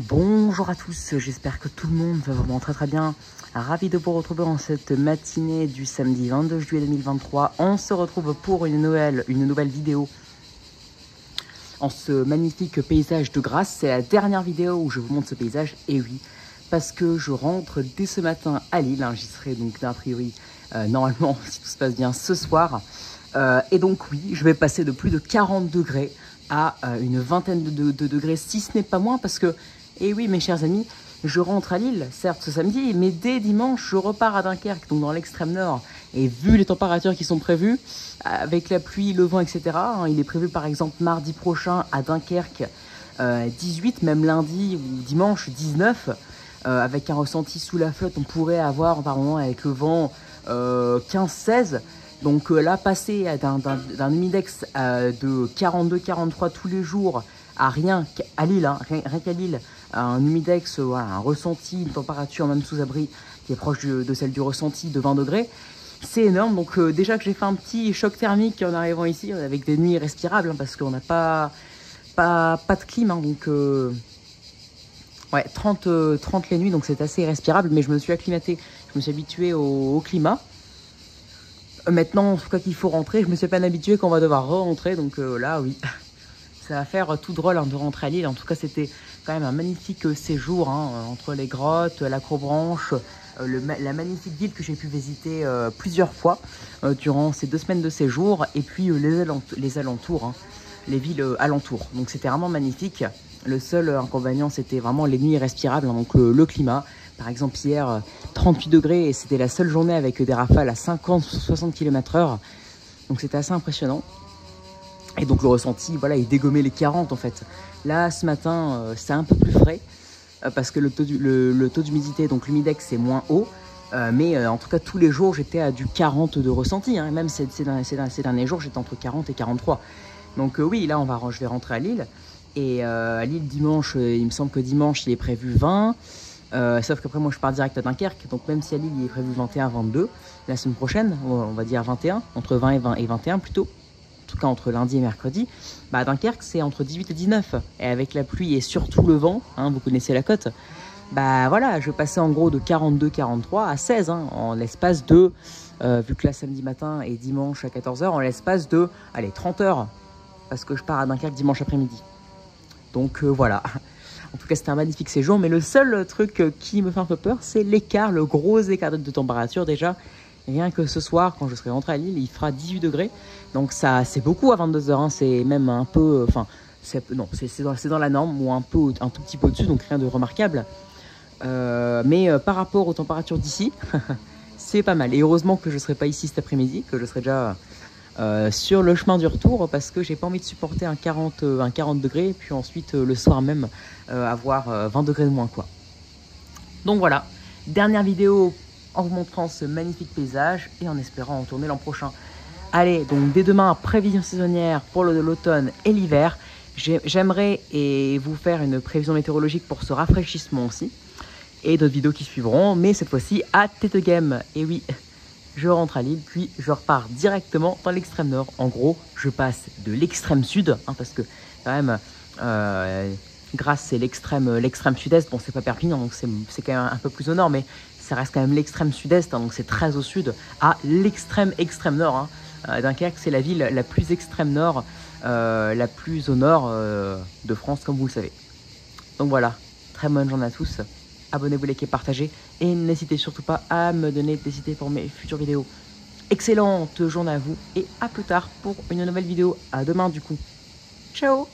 Bonjour à tous, j'espère que tout le monde va vraiment très bien. Ravi de vous retrouver en cette matinée du samedi 22 juillet 2023. On se retrouve pour une nouvelle vidéo en ce magnifique paysage de Grasse. C'est la dernière vidéo où je vous montre ce paysage, et oui, parce que je rentre dès ce matin à Lille. J'y serai donc a priori normalement, si tout se passe bien, ce soir. Et donc oui, je vais passer de plus de 40 degrés à une vingtaine de degrés, si ce n'est pas moins, parce que, et oui mes chers amis, je rentre à Lille, certes ce samedi, mais dès dimanche, je repars à Dunkerque, donc dans l'extrême nord. Et vu les températures qui sont prévues, avec la pluie, le vent, etc., il est prévu par exemple mardi prochain à Dunkerque 18, même lundi ou dimanche 19, avec un ressenti sous la flotte, on pourrait avoir par moment avec le vent 15-16. Donc là, passer d'un humidex de 42-43 tous les jours à rien qu'à Lille, rien qu'à Lille, un humidex, voilà, un ressenti, une température même sous abri qui est proche de celle du ressenti de 20 degrés, c'est énorme. Donc déjà que j'ai fait un petit choc thermique en arrivant ici, avec des nuits respirables, parce qu'on n'a pas de clim, donc ouais, 30 les nuits, donc c'est assez respirable, mais je me suis acclimaté, je me suis habitué au climat. Maintenant, en tout cas qu'il faut rentrer, je me suis pas habitué qu'on va devoir re-rentrer, donc là, oui, ça va faire tout drôle de rentrer à Lille. En tout cas, c'était quand même un magnifique séjour, entre les grottes, l'acrobranche, la magnifique ville que j'ai pu visiter plusieurs fois durant ces 2 semaines de séjour, et puis les alentours, les villes alentours. Donc c'était vraiment magnifique. Le seul inconvénient, c'était vraiment les nuits irrespirables, donc le climat. Par exemple, hier, 38 degrés, et c'était la seule journée avec des rafales à 50-60 km/h. Donc c'était assez impressionnant. Et donc le ressenti, voilà, il dégommait les 40 en fait. Là, ce matin, c'est un peu plus frais, parce que le taux d'humidité, donc l'humidex, c'est moins haut. Mais en tout cas, tous les jours, j'étais à du 40 de ressenti. Et même ces derniers jours, j'étais entre 40 et 43. Donc oui, là, je vais rentrer à Lille. Et à Lille, dimanche, il me semble que dimanche, il est prévu 20. Sauf qu'après moi je pars direct à Dunkerque, donc même si à Lille il est prévu 21-22, la semaine prochaine, on va dire 21, entre 20 et 21 plutôt, en tout cas entre lundi et mercredi, à Dunkerque c'est entre 18 et 19, et avec la pluie et surtout le vent, vous connaissez la côte, voilà, je passais en gros de 42-43 à 16, en l'espace de, vu que là samedi matin et dimanche à 14h, en l'espace de, allez, 30 heures, parce que je pars à Dunkerque dimanche après-midi. Donc voilà. En tout cas, c'était un magnifique séjour, mais le seul truc qui me fait un peu peur, c'est l'écart, le gros écart de température déjà. Rien que ce soir, quand je serai rentré à Lille, il fera 18 degrés. Donc ça, c'est beaucoup à 22h, c'est même un peu... Enfin, c'est dans la norme, ou un tout petit peu au-dessus, donc rien de remarquable. Mais par rapport aux températures d'ici, c'est pas mal. Et heureusement que je ne serai pas ici cet après-midi, que je serai déjà... sur le chemin du retour, parce que j'ai pas envie de supporter un 40 degrés et puis ensuite le soir même avoir 20 degrés de moins quoi. Donc voilà, dernière vidéo en vous montrant ce magnifique paysage et en espérant en tourner l'an prochain. Allez, donc dès demain, prévision saisonnière pour l'automne et l'hiver. J'aimerais vous faire une prévision météorologique pour ce rafraîchissement aussi, et d'autres vidéos qui suivront, mais cette fois-ci à Tete Game. Et oui, je rentre à Lille, puis je repars directement dans l'extrême nord. En gros, je passe de l'extrême sud, parce que quand même, Grasse c'est l'extrême sud-est. Bon, c'est pas Perpignan, donc c'est quand même un peu plus au nord, mais ça reste quand même l'extrême sud-est, donc c'est très au sud, à l'extrême nord. Dunkerque, c'est la ville la plus extrême nord, la plus au nord de France, comme vous le savez. Donc voilà, très bonne journée à tous. Abonnez-vous, likez, partagez, et n'hésitez surtout pas à me donner des idées pour mes futures vidéos. Excellente journée à vous, et à plus tard pour une nouvelle vidéo. À demain du coup. Ciao!